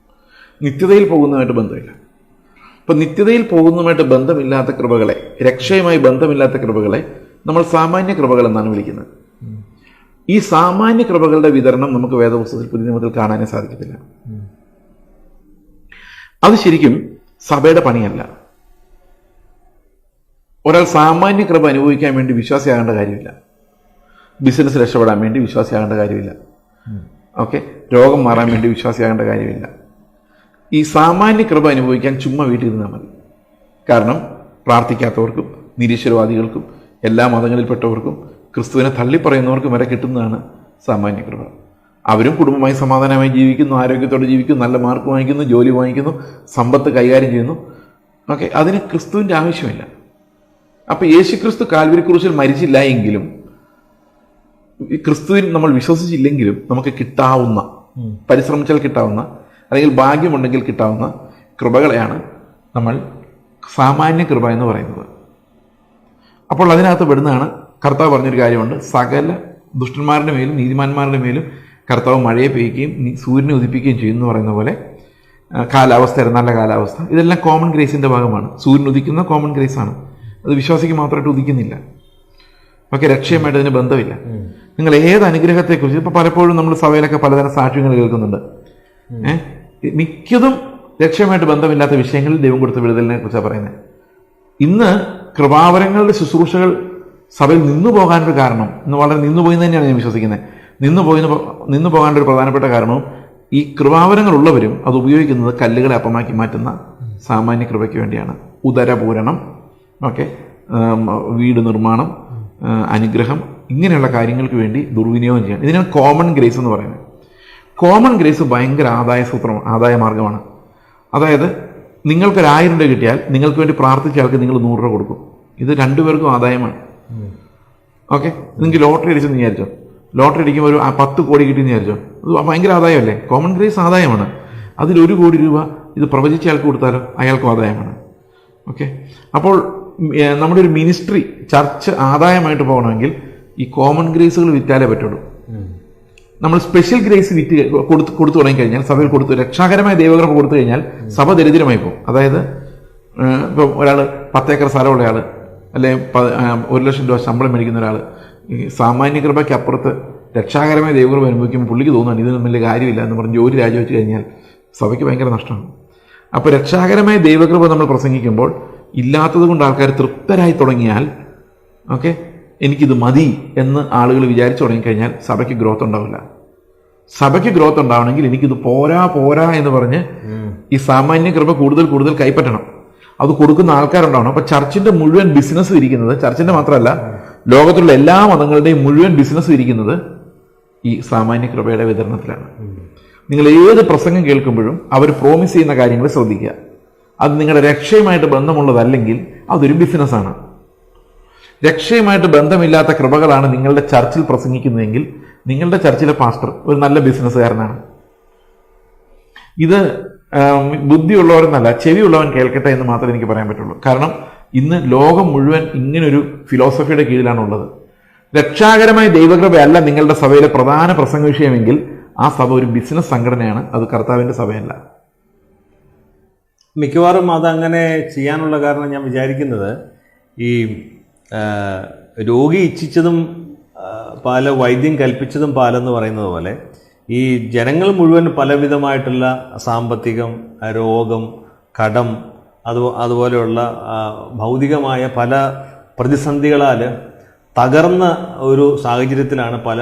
നിത്യതയിൽ പോകുന്നതുമായിട്ട് ബന്ധമില്ല. അപ്പം നിത്യതയിൽ പോകുന്നതുമായിട്ട് ബന്ധമില്ലാത്ത കൃപകളെ, രക്ഷയുമായി ബന്ധമില്ലാത്ത കൃപകളെ നമ്മൾ സാമാന്യ കൃപകൾ എന്നാണ് വിളിക്കുന്നത്. ഈ സാമാന്യ കൃപകളുടെ വിതരണം നമുക്ക് വേദപുസ്തകത്തിൽ പുതിയ നിയമത്തിൽ കാണാനേ സാധിക്കത്തില്ല. അത് ശരിക്കും സഭയുടെ പണിയല്ല. ഒരാൾ സാമാന്യ കൃപ അനുഭവിക്കാൻ വേണ്ടി വിശ്വാസിയാകേണ്ട കാര്യമില്ല. ബിസിനസ് രക്ഷപ്പെടാൻ വേണ്ടി വിശ്വാസിയാകേണ്ട കാര്യമില്ല. ഓക്കെ, രോഗം മാറാൻ വേണ്ടി വിശ്വാസിയാകേണ്ട കാര്യമില്ല. ഈ സാമാന്യ കൃപ അനുഭവിക്കാൻ ചുമ്മാ വീട്ടിൽ ഇരുന്നാൽ മതി. കാരണം പ്രാർത്ഥിക്കാത്തവർക്കും നിരീശ്വരവാദികൾക്കും എല്ലാ മതങ്ങളിൽപ്പെട്ടവർക്കും ക്രിസ്തുവിനെ തള്ളിപ്പറയുന്നവർക്കും വരെ കിട്ടുന്നതാണ് സാമാന്യ കൃപ. അവരും കുടുംബമായി സമാധാനമായി ജീവിക്കുന്നു, ആരോഗ്യത്തോടെ ജീവിക്കുന്നു, നല്ല മാർക്ക് വാങ്ങിക്കുന്നു, ജോലി വാങ്ങിക്കുന്നു, സമ്പത്ത് കൈകാര്യം ചെയ്യുന്നു. ഓക്കെ, അതിന് ക്രിസ്തുവിൻ്റെ ആവശ്യമില്ല. അപ്പം യേശുക്രിസ്തു കാൽവരി ക്രൂശിൽ മരിച്ചില്ല എങ്കിലും, ക്രിസ്തുവിൽ നമ്മൾ വിശ്വസിച്ചില്ലെങ്കിലും നമുക്ക് കിട്ടാവുന്ന, പരിശ്രമിച്ചാൽ കിട്ടാവുന്ന, അല്ലെങ്കിൽ ഭാഗ്യമുണ്ടെങ്കിൽ കിട്ടാവുന്ന കൃപകളെയാണ് നമ്മൾ സാമാന്യ കൃപ എന്ന് പറയുന്നത്. അപ്പോൾ അതിനകത്ത് പെടുന്നതാണ് കർത്താവ് പറഞ്ഞൊരു കാര്യമുണ്ട്, സകല ദുഷ്ടന്മാരുടെ മേലും നീതിമാന്മാരുടെ മേലും കർത്താവ് മഴയെ പെയ്യുകയും സൂര്യനെ ഉദിപ്പിക്കുകയും ചെയ്യുമെന്ന് പറയുന്ന പോലെ കാലാവസ്ഥ, നല്ല കാലാവസ്ഥ, ഇതെല്ലാം കോമൺ ഗ്രേസിൻ്റെ ഭാഗമാണ്. സൂര്യൻ ഉദിക്കുന്ന കോമൺ ഗ്രേസ് ആണ്. അത് വിശ്വാസിക്ക് മാത്രമായിട്ട് ഉദിക്കുന്നില്ല. ഓക്കെ, രക്ഷയുമായിട്ട് അതിന് ബന്ധമില്ല. നിങ്ങൾ ഏത് അനുഗ്രഹത്തെക്കുറിച്ച് ഇപ്പോൾ പലപ്പോഴും നമ്മൾ സഭയിലൊക്കെ പലതരം സാക്ഷ്യങ്ങൾ കേൾക്കുന്നുണ്ട്. മിക്കതും രക്ഷയുമായിട്ട് ബന്ധമില്ലാത്ത വിഷയങ്ങളിൽ ദൈവം കൊടുത്ത വിടുതലിനെ കുറിച്ചാണ് പറയുന്നത്. ഇന്ന് കൃപാവരങ്ങളുടെ ശുശ്രൂഷകൾ സഭയിൽ നിന്നു പോകാനൊരു കാരണം, ഇന്ന് വളരെ നിന്നുപോയി തന്നെയാണ് ഞാൻ വിശ്വസിക്കുന്നത്. നിന്നു പോകാനുള്ള ഒരു പ്രധാനപ്പെട്ട കാരണവും ഈ കൃപാവരങ്ങളുള്ളവരും അത് ഉപയോഗിക്കുന്നത് കല്ലുകളെ അപ്പമാക്കി മാറ്റുന്ന സാമാന്യ കൃപയ്ക്ക് വേണ്ടിയാണ്. ഉദരപൂരണം, ഓക്കെ, വീട് നിർമ്മാണം, അനുഗ്രഹം, ഇങ്ങനെയുള്ള കാര്യങ്ങൾക്ക് വേണ്ടി ദുർവിനിയോഗം ചെയ്യാൻ. ഇതിനാണ് കോമൺ ഗ്രേസ് എന്ന് പറയുന്നത്. കോമൺ ഗ്രേസ് ഭയങ്കര ആദായ മാർഗമാണ്. അതായത് നിങ്ങൾക്കൊരു 1000 രൂപ കിട്ടിയാൽ നിങ്ങൾക്ക് വേണ്ടി പ്രാർത്ഥിച്ച ആൾക്ക് നിങ്ങൾ 100 രൂപ കൊടുക്കും. ഇത് രണ്ടുപേർക്കും ആദായമാണ്. ഓക്കെ, നിങ്ങൾക്ക് ലോട്ടറി അടിച്ചെന്ന് വിചാരിച്ചോ, ലോട്ടറി അടിക്കുമ്പോൾ ഒരു 10 കോടി കിട്ടിയെന്ന് വിചാരിച്ചോ, അത് ഭയങ്കര ആദായമല്ലേ? Common grace ആദായമാണ്. അതിൽ 1 കോടി രൂപ ഇത് പ്രവചിച്ച ആൾക്ക് കൊടുത്താലോ അയാൾക്കും ആദായമാണ്. ഓക്കെ, അപ്പോൾ നമ്മുടെ ഒരു മിനിസ്ട്രി, ചർച്ച് ആദായമായിട്ട് പോകണമെങ്കിൽ ഈ കോമൺ ഗ്രേസുകൾ വിറ്റാലേ പറ്റുള്ളൂ. നമ്മൾ സ്പെഷ്യൽ ഗ്രേസ് കൊടുത്തു തുടങ്ങിക്കഴിഞ്ഞാൽ, സഭയിൽ കൊടുത്തു രക്ഷാകരമായ ദൈവകൃപ കൊടുത്തു കഴിഞ്ഞാൽ സഭ ദരിദ്രമായി പോകും. അതായത് ഇപ്പം ഒരാൾ 10 ഏക്കർ സ്ഥലമുള്ള ആൾ, അല്ലെ 1 ലക്ഷം രൂപ ശമ്പളം മേടിക്കുന്ന ഒരാൾ, ഈ സാമാന്യ കൃപയ്ക്ക് അപ്പുറത്ത് രക്ഷാകരമായ ദൈവകൃപ അനുഭവിക്കുമ്പോൾ പുള്ളിക്ക് തോന്നുന്നു ഇതിന് വലിയ കാര്യമില്ല എന്ന് പറഞ്ഞ് ജോലി രാജിവെച്ച് കഴിഞ്ഞാൽ സഭയ്ക്ക് ഭയങ്കര നഷ്ടമാണ്. അപ്പോൾ രക്ഷാകരമായ ദൈവകൃപ നമ്മൾ പ്രസംഗിക്കുമ്പോൾ ഇല്ലാത്തത് കൊണ്ട് ആൾക്കാർ തൃപ്തരായി തുടങ്ങിയാൽ, ഓക്കെ, എനിക്കിത് മതി എന്ന് ആളുകൾ വിചാരിച്ചു തുടങ്ങിക്കഴിഞ്ഞാൽ സഭയ്ക്ക് ഗ്രോത്ത് ഉണ്ടാവില്ല. സഭയ്ക്ക് ഗ്രോത്ത് ഉണ്ടാവണമെങ്കിൽ എനിക്കിത് പോരാ എന്ന് പറഞ്ഞ് ഈ സാമാന്യ കൃപ കൂടുതൽ കൈപ്പറ്റണം. അത് കൊടുക്കുന്ന ആൾക്കാരുണ്ടാവണം. അപ്പം ചർച്ചിന്റെ മുഴുവൻ ബിസിനസ് ഇരിക്കുന്നത്, ചർച്ചിന്റെ മാത്രമല്ല ലോകത്തിലുള്ള എല്ലാ മതങ്ങളുടെയും മുഴുവൻ ബിസിനസ് ഇരിക്കുന്നത് ഈ സാമാന്യ കൃപയുടെ വിതരണത്തിലാണ്. നിങ്ങൾ ഏത് പ്രസംഗം കേൾക്കുമ്പോഴും അവർ പ്രോമിസ് ചെയ്യുന്ന കാര്യങ്ങൾ ശ്രദ്ധിക്കുക. അത് നിങ്ങളുടെ രക്ഷയുമായിട്ട് ബന്ധമുള്ളതല്ലെങ്കിൽ അതൊരു ബിസിനസ്സാണ്. രക്ഷയുമായിട്ട് ബന്ധമില്ലാത്ത കൃപകളാണ് നിങ്ങളുടെ ചർച്ചിൽ പ്രസംഗിക്കുന്നതെങ്കിൽ നിങ്ങളുടെ ചർച്ചിലെ പാസ്റ്റർ ഒരു നല്ല ബിസിനസ്സുകാരനാണ്. ഇത് ബുദ്ധിയുള്ളവരെന്നല്ല, ചെവിയുള്ളവൻ കേൾക്കട്ടെ എന്ന് മാത്രമേ എനിക്ക് പറയാൻ പറ്റുള്ളൂ. കാരണം ഇന്ന് ലോകം മുഴുവൻ ഇങ്ങനൊരു ഫിലോസഫിയുടെ കീഴിലാണുള്ളത്. രക്ഷാകരമായ ദൈവകൃപയല്ല നിങ്ങളുടെ സഭയിലെ പ്രധാന പ്രസംഗ വിഷയമെങ്കിൽ ആ സഭ ഒരു ബിസിനസ് സംഘടനയാണ്, അത് കർത്താവിൻ്റെ സഭയല്ല. മിക്കവാറും അതങ്ങനെ ചെയ്യാനുള്ള കാരണം ഞാൻ വിചാരിക്കുന്നത്, ഈ രോഗി ഇച്ഛിച്ചതും പാല, വൈദ്യം കൽപ്പിച്ചതും പാലെന്ന് പറയുന്നത് പോലെ ഈ ജനങ്ങൾ മുഴുവൻ പലവിധമായിട്ടുള്ള സാമ്പത്തികം, രോഗം, കടം, അതുപോലെയുള്ള ഭൗതികമായ പല പ്രതിസന്ധികളാൽ തകർന്ന ഒരു സാഹചര്യത്തിലാണ് പല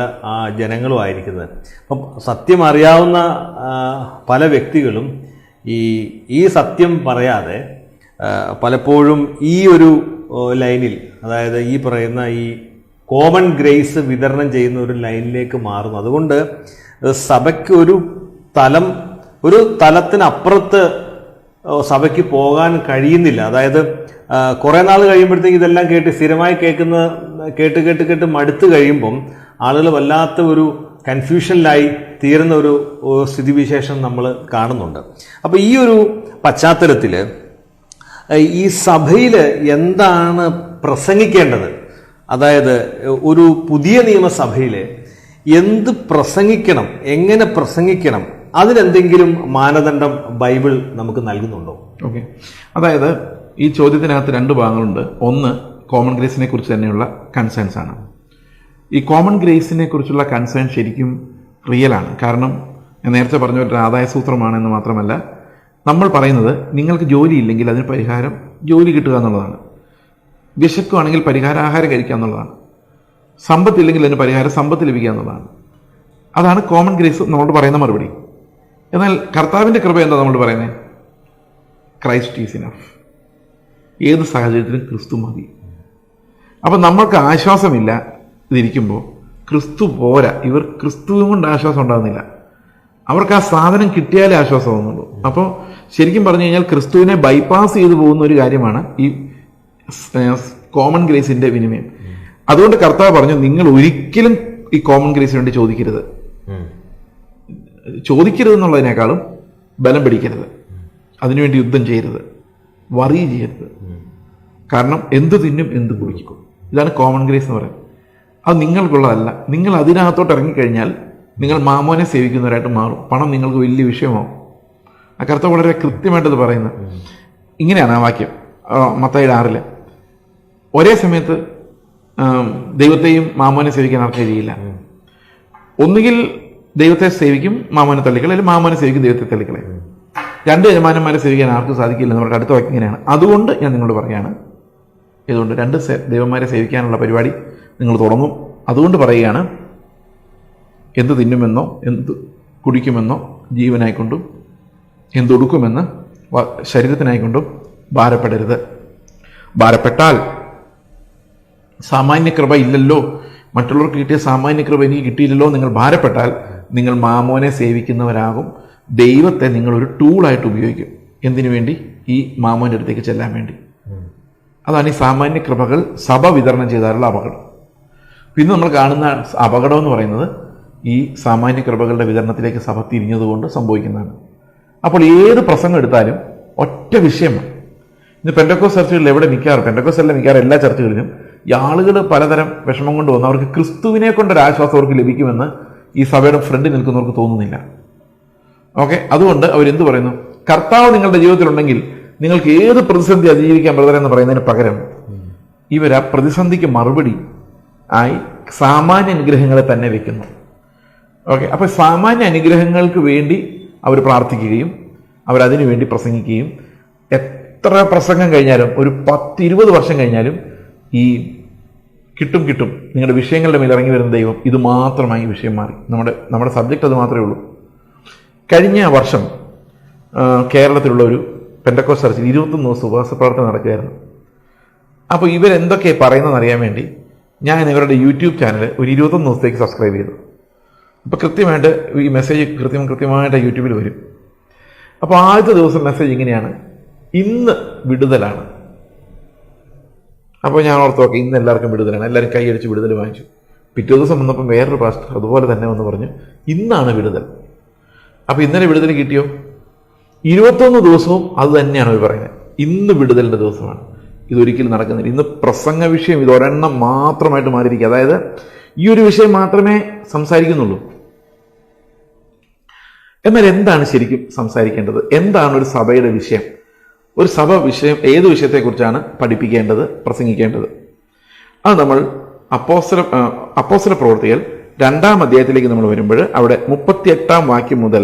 ജനങ്ങളും ആയിരിക്കുന്നത്. അപ്പം സത്യം അറിയാവുന്ന പല വ്യക്തികളും ഈ സത്യം പറയാതെ പലപ്പോഴും ഈ ഒരു ലൈനിൽ, അതായത് ഈ പറയുന്ന ഈ കോമൺ ഗ്രേസ് വിതരണം ചെയ്യുന്ന ഒരു ലൈനിലേക്ക് മാറുന്നു. അതുകൊണ്ട് സഭയ്ക്ക് ഒരു തലത്തിനപ്പുറത്ത് സഭയ്ക്ക് പോകാൻ കഴിയുന്നില്ല. അതായത് കുറേ നാൾ കഴിയുമ്പോഴത്തേക്ക് ഇതെല്ലാം സ്ഥിരമായി കേട്ട് മടുത്ത് കഴിയുമ്പം ആളുകൾ വല്ലാത്ത ഒരു കൺഫ്യൂഷനിലായി തീരുന്ന ഒരു സ്ഥിതിവിശേഷം നമ്മൾ കാണുന്നുണ്ട്. അപ്പോൾ ഈ ഒരു പശ്ചാത്തലത്തിൽ ഈ സഭയിൽ എന്താണ് പ്രസംഗിക്കേണ്ടത്? അതായത് ഒരു പുതിയ നിയമസഭയിൽ എന്ത് പ്രസംഗിക്കണം, എങ്ങനെ പ്രസംഗിക്കണം, അതിനെന്തെങ്കിലും മാനദണ്ഡം ബൈബിൾ നമുക്ക് നൽകുന്നുണ്ടോ? ഓക്കെ, അതായത് ഈ ചോദ്യത്തിനകത്ത് രണ്ട് ഭാഗങ്ങളുണ്ട്. ഒന്ന്, കോമൺ ഗ്രേസിനെ കുറിച്ച് തന്നെയുള്ള കൺസേൺസ് ആണ്. ഈ കോമൺ ഗ്രേസിനെ കുറിച്ചുള്ള കൺസേൺ ശരിക്കും റിയലാണ്. കാരണം ഞാൻ നേരത്തെ പറഞ്ഞ ഒരു ആദായ സൂത്രമാണെന്ന് മാത്രമല്ല, നമ്മൾ പറയുന്നത് നിങ്ങൾക്ക് ജോലി ഇല്ലെങ്കിൽ അതിന് പരിഹാരം ജോലി കിട്ടുക എന്നുള്ളതാണ്. വിശക്കുകയാണെങ്കിൽ പരിഹാരം ആഹാരം കഴിക്കുക എന്നുള്ളതാണ്. സമ്പത്തില്ലെങ്കിൽ അതിന് പരിഹാരം സമ്പത്ത് ലഭിക്കുക എന്നുള്ളതാണ്. അതാണ് കോമൺ ഗ്രേസ് നമ്മളോട് പറയുന്ന മറുപടി. എന്നാൽ കർത്താവിൻ്റെ കൃപ എന്താ നമ്മൾ പറയുന്നത്? Christ is enough. ഏത് സാഹചര്യത്തിലും ക്രിസ്തു മതി. അപ്പം നമ്മൾക്ക് ആശ്വാസമില്ല ഇതിരിക്കുമ്പോൾ ക്രിസ്തു പോരാ. ഇവർ ക്രിസ്തുവും കൊണ്ട് ആശ്വാസം ഉണ്ടാകുന്നില്ല. അവർക്ക് ആ സാധനം കിട്ടിയാലേ ആശ്വാസം ആവുന്നുള്ളൂ. അപ്പോൾ ശരിക്കും പറഞ്ഞു കഴിഞ്ഞാൽ ക്രിസ്തുവിനെ ബൈപ്പാസ് ചെയ്തു പോകുന്ന ഒരു കാര്യമാണ് ഈ കോമൺ ഗ്രേസിന്റെ വിനിമയം. അതുകൊണ്ട് കർത്താവ് പറഞ്ഞു, നിങ്ങൾ ഒരിക്കലും ഈ കോമൺ ഗ്രേസിന് വേണ്ടി ചോദിക്കരുത് എന്നുള്ളതിനേക്കാളും ബലം പിടിക്കരുത്, അതിനുവേണ്ടി യുദ്ധം ചെയ്യരുത്, വറി ചെയ്യരുത്. കാരണം എന്ത് തിന്നും എന്ത് കുടിക്കും. ഇതാണ് കോമൺ ഗ്രേസ് എന്ന് പറയുന്നത്. അത് നിങ്ങൾക്കുള്ളതല്ല. നിങ്ങൾ അതിനകത്തോട്ട് ഇറങ്ങിക്കഴിഞ്ഞാൽ നിങ്ങൾ മാമോനെ സേവിക്കുന്നവരായിട്ട് മാറും. പണം നിങ്ങൾക്ക് വലിയ വിഷയമാവും. ആ കർത്താവ് വളരെ കൃത്യമായിട്ടത് പറയുന്നത് ഇങ്ങനെയാണ്. ആ വാക്യം മത്തായിയുടെ 6 ഒരേ സമയത്ത് ദൈവത്തെയും മാമോനെ സേവിക്കാൻ ആർക്കും കഴിയില്ല. ഒന്നുകിൽ ദൈവത്തെ സേവിക്കും മാമോനെ തള്ളിക്കളെ, അല്ലെങ്കിൽ മാമോനെ സേവിക്കും ദൈവത്തെ തള്ളിക്കളെ. രണ്ട് യജമാനന്മാരെ സേവിക്കാൻ ആർക്കും സാധിക്കില്ല എന്ന് പറഞ്ഞിട്ട് അടുത്ത വാക്യം ഇങ്ങനെയാണ്. അതുകൊണ്ട് ഞാൻ നിങ്ങളോട് പറയാണ്, ഇതുകൊണ്ട് രണ്ട് ദൈവന്മാരെ സേവിക്കാനുള്ള പരിപാടി നിങ്ങൾ തുടങ്ങും. അതുകൊണ്ട് പറയുകയാണ്, എന്ത് തിന്നുമെന്നോ എന്ത് കുടിക്കുമെന്നോ ജീവനായിക്കൊണ്ടും എന്തൊടുക്കുമെന്ന് ശരീരത്തിനായിക്കൊണ്ടും ഭാരപ്പെടരുത്. ഭാരപ്പെട്ടാൽ സാമാന്യകൃപ ഇല്ലല്ലോ, മറ്റുള്ളവർക്ക് കിട്ടിയ സാമാന്യകൃപ എനിക്ക് കിട്ടിയില്ലല്ലോ, നിങ്ങൾ ഭാരപ്പെട്ടാൽ നിങ്ങൾ മാമോനെ സേവിക്കുന്നവരാകും. ദൈവത്തെ നിങ്ങളൊരു ടൂളായിട്ട് ഉപയോഗിക്കും. എന്തിനു വേണ്ടി? ഈ മാമോൻ്റെ അടുത്തേക്ക് ചെല്ലാൻ വേണ്ടി. അതാണ് ഈ സാമാന്യകൃപകൾ സഭ വിതരണം ചെയ്താലുള്ള അപകടം. പിന്നെ നമ്മൾ കാണുന്ന അപകടം എന്ന് പറയുന്നത് ഈ സാമാന്യകൃപകളുടെ വിതരണത്തിലേക്ക് സഭ തിരിഞ്ഞതുകൊണ്ട് സംഭവിക്കുന്നതാണ്. അപ്പോൾ ഏത് പ്രസംഗം എടുത്താലും ഒറ്റ വിഷയമാണ്. ഇന്ന് പെന്തക്കോസ് ചർച്ചുകളിൽ എവിടെ മിക്കാറും, പെന്തക്കോസ് അല്ല മിക്കാറും എല്ലാ ചർച്ചുകളിലും ഈ ആളുകൾ പലതരം വിഷമം കൊണ്ട് വന്ന് അവർക്ക് ക്രിസ്തുവിനെ കൊണ്ടൊരു ആശ്വാസം അവർക്ക് ലഭിക്കുമെന്ന് ഈ സഭയുടെ ഫ്രണ്ടിൽ നിൽക്കുന്നവർക്ക് തോന്നുന്നില്ല. ഓക്കെ, അതുകൊണ്ട് അവരെന്ത് പറയുന്നു? കർത്താവ് നിങ്ങളുടെ ജീവിതത്തിലുണ്ടെങ്കിൽ നിങ്ങൾക്ക് ഏത് പ്രതിസന്ധി അതിജീവിക്കാൻ ബ്രദർ എന്ന് പറയുന്നതിന് പകരം ഇവർ ആ പ്രതിസന്ധിക്ക് മറുപടി ആയി സാമാന്യ അനുഗ്രഹങ്ങളെ തന്നെ വെക്കുന്നു. ഓക്കെ, അപ്പോൾ സാമാന്യ അനുഗ്രഹങ്ങൾക്ക് വേണ്ടി അവർ പ്രാർത്ഥിക്കുകയും അവരതിനു വേണ്ടി പ്രസംഗിക്കുകയും എത്ര പ്രസംഗം കഴിഞ്ഞാലും ഒരു 10-20 വർഷം കഴിഞ്ഞാലും ഈ കിട്ടും നിങ്ങളുടെ വിഷയങ്ങളുടെ മേൽ ഇറങ്ങി വരുന്ന ദൈവം ഇത് മാത്രമായി വിഷയം മാറി. നമ്മുടെ സബ്ജക്റ്റ് അത് മാത്രമേ ഉള്ളൂ. കഴിഞ്ഞ വർഷം കേരളത്തിലുള്ള ഒരു പെന്തക്കോസ്റ്റ് ചർച്ചിൽ 21 ദിവസം ഉപവാസ പ്രവർത്തനം നടക്കുകയായിരുന്നു. അപ്പോൾ ഇവരെന്തൊക്കെ പറയുന്നതെന്ന് അറിയാൻ വേണ്ടി ഞാൻ ഇവരുടെ യൂട്യൂബ് ചാനൽ ഒരു 21 ദിവസത്തേക്ക് സബ്സ്ക്രൈബ് ചെയ്തു. അപ്പോൾ കൃത്യമായിട്ട് ഈ മെസ്സേജ് കൃത്യമായിട്ട് യൂട്യൂബിൽ വരും. അപ്പോൾ ആദ്യത്തെ ദിവസം മെസ്സേജ് ഇങ്ങനെയാണ്, ഇന്ന് വിടുതലാണ്. അപ്പോൾ ഞാൻ ഓർത്ത് നോക്കി, ഇന്ന് എല്ലാവർക്കും വിടുതലാണ്, എല്ലാവരും കൈയടിച്ച് വിടുതൽ വാങ്ങിച്ചു. പിറ്റേ ദിവസം വന്നപ്പോൾ വേറൊരു പാസ്റ്റർ അതുപോലെ തന്നെ വന്ന് പറഞ്ഞു, ഇന്നാണ് വിടുതൽ. അപ്പോൾ ഇന്നലെ വിടുതൽ കിട്ടിയോ? 21 ദിവസവും അത് തന്നെയാണ് അവർ പറയുന്നത്, ഇന്ന് വിടുതലിൻ്റെ ദിവസമാണ്. ഇതൊരിക്കലും നടക്കുന്നില്ല. ഇന്ന് പ്രസംഗ വിഷയം ഇതൊരെണ്ണം മാത്രമായിട്ട് മാറിയിരിക്കുക. അതായത് ഈ ഒരു വിഷയം മാത്രമേ സംസാരിക്കുന്നുള്ളൂ. എന്നാൽ എന്താണ് ശരിക്കും സംസാരിക്കേണ്ടത്? എന്താണ് ഒരു സഭയുടെ വിഷയം? ഒരു സഭ വിഷയം ഏത് വിഷയത്തെക്കുറിച്ചാണ് പഠിപ്പിക്കേണ്ടത്, പ്രസംഗിക്കേണ്ടത്? അത് നമ്മൾ അപ്പോസ്തല പ്രവൃത്തികൾ 2-ാം അധ്യായത്തിലേക്ക് നമ്മൾ വരുമ്പോൾ അവിടെ 38-ാം വാക്യം മുതൽ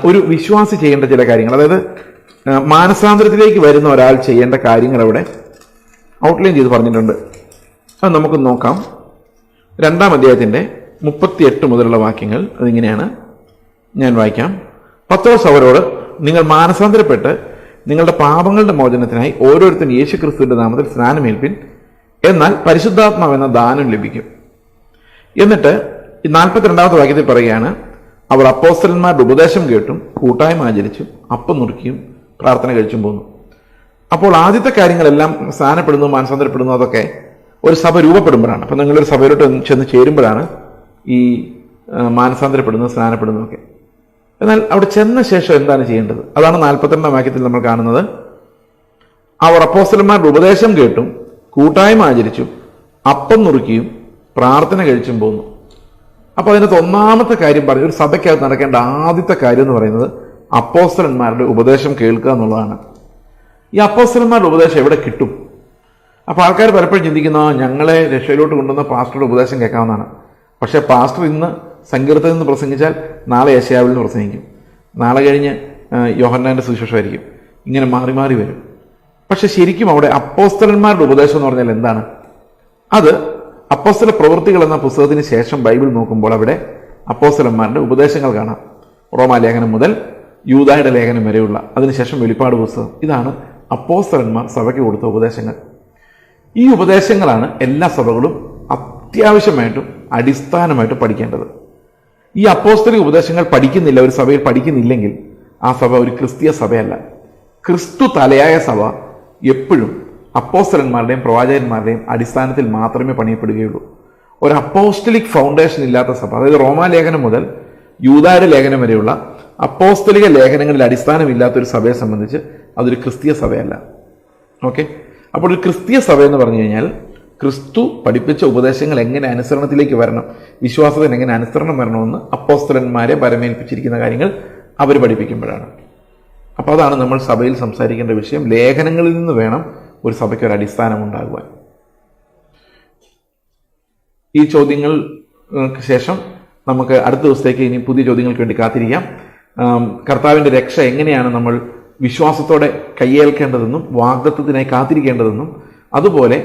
ഒരു വിശ്വാസി ചെയ്യേണ്ട ചില കാര്യങ്ങൾ, അതായത് മാനസാന്തരത്തിലേക്ക് വരുന്ന ഒരാൾ ചെയ്യേണ്ട കാര്യങ്ങൾ അവിടെ ഔട്ട്ലൈൻ ചെയ്ത് പറഞ്ഞിട്ടുണ്ട്. അത് നമുക്ക് നോക്കാം. 2-ാം അധ്യായത്തിൻ്റെ 38 മുതലുള്ള വാക്യങ്ങൾ അതിങ്ങനെയാണ്. ഞാൻ വായിക്കാം. പത്രോസ് അവരോട്, നിങ്ങൾ മാനസാന്തരപ്പെട്ട് നിങ്ങളുടെ പാപങ്ങളുടെ മോചനത്തിനായി ഓരോരുത്തരും യേശുക്രിസ്തുവിന്റെ നാമത്തിൽ സ്നാനമേൽപ്പിൻ, എന്നാൽ പരിശുദ്ധാത്മാവെന്ന ദാനം ലഭിക്കും. എന്നിട്ട് 42-ാമത്തെ വാക്യത്തിൽ പറയുകയാണ്, അവർ അപ്പോസ്തലന്മാരുടെ ഉപദേശം കേട്ടും കൂട്ടായ്മ ആചരിച്ചും അപ്പം നുറുക്കിയും പ്രാർത്ഥന കഴിച്ചും പോന്നു. അപ്പോൾ ആദ്യത്തെ കാര്യങ്ങളെല്ലാം സ്നാനപ്പെടുന്നു, മാനസാന്തരപ്പെടുന്നു, അതൊക്കെ ഒരു സഭ രൂപപ്പെടുമ്പോഴാണ്. അപ്പം നിങ്ങളൊരു സഭയിലോട്ട് ചെന്ന് ചേരുമ്പോഴാണ് ഈ മാനസാന്തരപ്പെടുന്നു, സ്നാനപ്പെടുന്നതൊക്കെ. എന്നാൽ അവിടെ ചെന്ന ശേഷം എന്താണ് ചെയ്യേണ്ടത്? അതാണ് 42-ാം വാക്യത്തിൽ നമ്മൾ കാണുന്നത്. അവർ അപ്പോസ്തലന്മാരുടെ ഉപദേശം കേട്ടും കൂട്ടായ്മ ആചരിച്ചും അപ്പം നുറുക്കിയും പ്രാർത്ഥന കഴിച്ചും പോന്നു. അപ്പോൾ അതിനകത്ത് ഒന്നാമത്തെ കാര്യം പറയും, ഒരു സഭയ്ക്കകത്ത് നടക്കേണ്ട ആദ്യത്തെ കാര്യം എന്ന് പറയുന്നത് അപ്പോസ്തലന്മാരുടെ ഉപദേശം കേൾക്കുക എന്നുള്ളതാണ്. ഈ അപ്പോസ്തലന്മാരുടെ ഉപദേശം എവിടെ കിട്ടും? അപ്പോൾ ആൾക്കാർ പലപ്പോഴും ചിന്തിക്കുന്ന ഞങ്ങളെ രക്ഷയിലോട്ട് കൊണ്ടുവന്ന പാസ്റ്ററുടെ ഉപദേശം കേൾക്കാവുന്നതാണ്. പക്ഷേ പാസ്റ്റർ ഇന്ന് സങ്കീർത്തനത്തിൽ നിന്ന് പ്രസംഗിച്ചാൽ നാളെ യെശയ്യാവിൽ നിന്ന് പ്രസംഗിക്കും, നാളെ കഴിഞ്ഞ് യോഹന്നാന്റെ സുവിശേഷമായിരിക്കും. ഇങ്ങനെ മാറി മാറി വരും. പക്ഷെ ശരിക്കും അവിടെ അപ്പോസ്തലന്മാരുടെ ഉപദേശം എന്ന് പറഞ്ഞാൽ എന്താണ്? അത് അപ്പോസ്തല പ്രവൃത്തികൾ എന്ന പുസ്തകത്തിന് ശേഷം ബൈബിൾ നോക്കുമ്പോൾ അവിടെ അപ്പോസ്തലന്മാരുടെ ഉപദേശങ്ങൾ കാണാം. റോമാലേഖനം മുതൽ യൂദായുടെ ലേഖനം വരെയുള്ള, അതിനുശേഷം വെളിപ്പാട് പുസ്തകം. ഇതാണ് അപ്പോസ്തലന്മാർ സഭയ്ക്ക് കൊടുത്ത ഉപദേശങ്ങൾ. ഈ ഉപദേശങ്ങളാണ് എല്ലാ സഭകളും അത്യാവശ്യമായിട്ടും അടിസ്ഥാനമായിട്ട് പഠിക്കേണ്ടത്. ഈ അപ്പോസ്തലിക ഉപദേശങ്ങൾ പഠിക്കുന്നില്ല, ഒരു സഭയിൽ പഠിക്കുന്നില്ലെങ്കിൽ ആ സഭ ഒരു ക്രിസ്തീയ സഭയല്ല. ക്രിസ്തു തലയായ സഭ എപ്പോഴും അപ്പോസ്തലന്മാരുടെയും പ്രവാചകന്മാരുടെയും അടിസ്ഥാനത്തിൽ മാത്രമേ പണിയപ്പെടുകയുള്ളൂ. ഒരു അപ്പോസ്റ്റലിക് ഫൗണ്ടേഷൻ ഇല്ലാത്ത സഭ, അതായത് റോമാലേഖനം മുതൽ യൂദായുടെ ലേഖനം വരെയുള്ള അപ്പോസ്തലിക ലേഖനങ്ങളിൽ അടിസ്ഥാനമില്ലാത്തൊരു സഭയെ സംബന്ധിച്ച് അതൊരു ക്രിസ്തീയ സഭയല്ല. ഓക്കെ, അപ്പോൾ ഒരു ക്രിസ്തീയ സഭ എന്ന് പറഞ്ഞു കഴിഞ്ഞാൽ ക്രിസ്തു പഠിപ്പിച്ച ഉപദേശങ്ങൾ എങ്ങനെ അനുസരണത്തിലേക്ക് വരണം, വിശ്വാസത്തിന് എങ്ങനെ അനുസരണം വരണമെന്ന് അപ്പോസ്തലന്മാരെ പരമേൽപ്പിച്ചിരിക്കുന്ന കാര്യങ്ങൾ അവർ പഠിപ്പിക്കുമ്പോഴാണ്. അപ്പോൾ അതാണ് നമ്മൾ സഭയിൽ സംസാരിക്കേണ്ട വിഷയം. ലേഖനങ്ങളിൽ നിന്ന് വേണം ഒരു സഭയ്ക്ക് ഒരു അടിസ്ഥാനം ഉണ്ടാകുവാൻ. ഈ ചോദ്യങ്ങൾക്ക് ശേഷം നമുക്ക് അടുത്ത ദിവസത്തേക്ക് ഇനി പുതിയ ചോദ്യങ്ങൾക്ക് വേണ്ടി കാത്തിരിക്കാം. കർത്താവിൻ്റെ രക്ഷ എങ്ങനെയാണ് നമ്മൾ വിശ്വാസത്തോടെ കയ്യേൽക്കേണ്ടതെന്നും വാഗ്ദത്തത്തിനായി കാത്തിരിക്കേണ്ടതെന്നും അതുപോലെ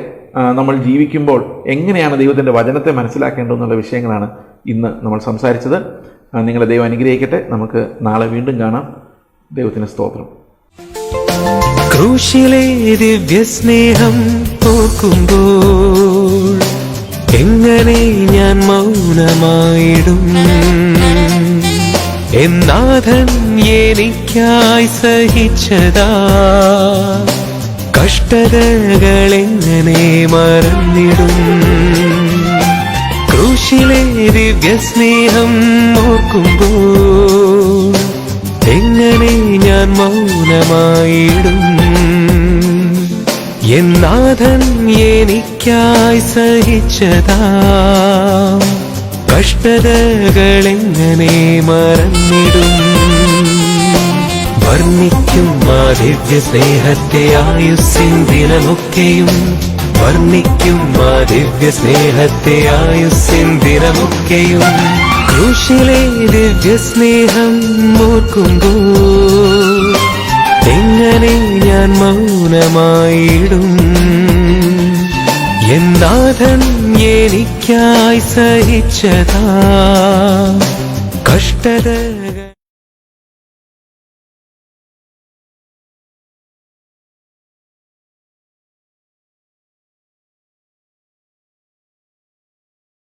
നമ്മൾ ജീവിക്കുമ്പോൾ എങ്ങനെയാണ് ദൈവത്തിൻ്റെ വചനത്തെ മനസ്സിലാക്കേണ്ടതെന്നുള്ള വിഷയങ്ങളാണ് ഇന്ന് നമ്മൾ സംസാരിച്ചത്. നിങ്ങളെ ദൈവം അനുഗ്രഹിക്കട്ടെ. നമുക്ക് നാളെ വീണ്ടും കാണാം. ദൈവത്തിന് സ്തോത്രം. ക്രൂശിലെ ദിവ്യസ്നേഹം ഓർക്കുമ്പോൾ എങ്ങനെ ഞാൻ മൗനമായിടും? എന്നാഥൻ എനിക്കായി സഹിച്ചതാ കഷ്ടതകളെങ്ങനെ മറന്നിടും? ക്രൂശിലെ ദിവ്യസ്നേഹം ഓർക്കുമ്പോൾ എങ്ങനെ ഞാൻ മൗനമായിടും? എന്നാഥൻ എനിക്കായി സഹിച്ചതാ കഷ്ടതകളെങ്ങനെ മറന്നിടും? വർണ്ണിക്കും ആ ദിവ്യ സ്നേഹത്തെ ആയുസ്സിൻ ദിനമൊക്കെയും, വർണ്ണിക്കും ആ ദിവ്യ സ്നേഹത്തെ ആയുസ്സിൻ ദിനമൊക്കെയും. ക്രൂശിലെ ദിവ്യ സ്നേഹം ഓർക്കുമ്പോൾ എങ്ങനെ ഞാൻ മൗനമായിടും? എന്നാഥൻ എനിക്കായി സഹിച്ചതാ കഷ്ടത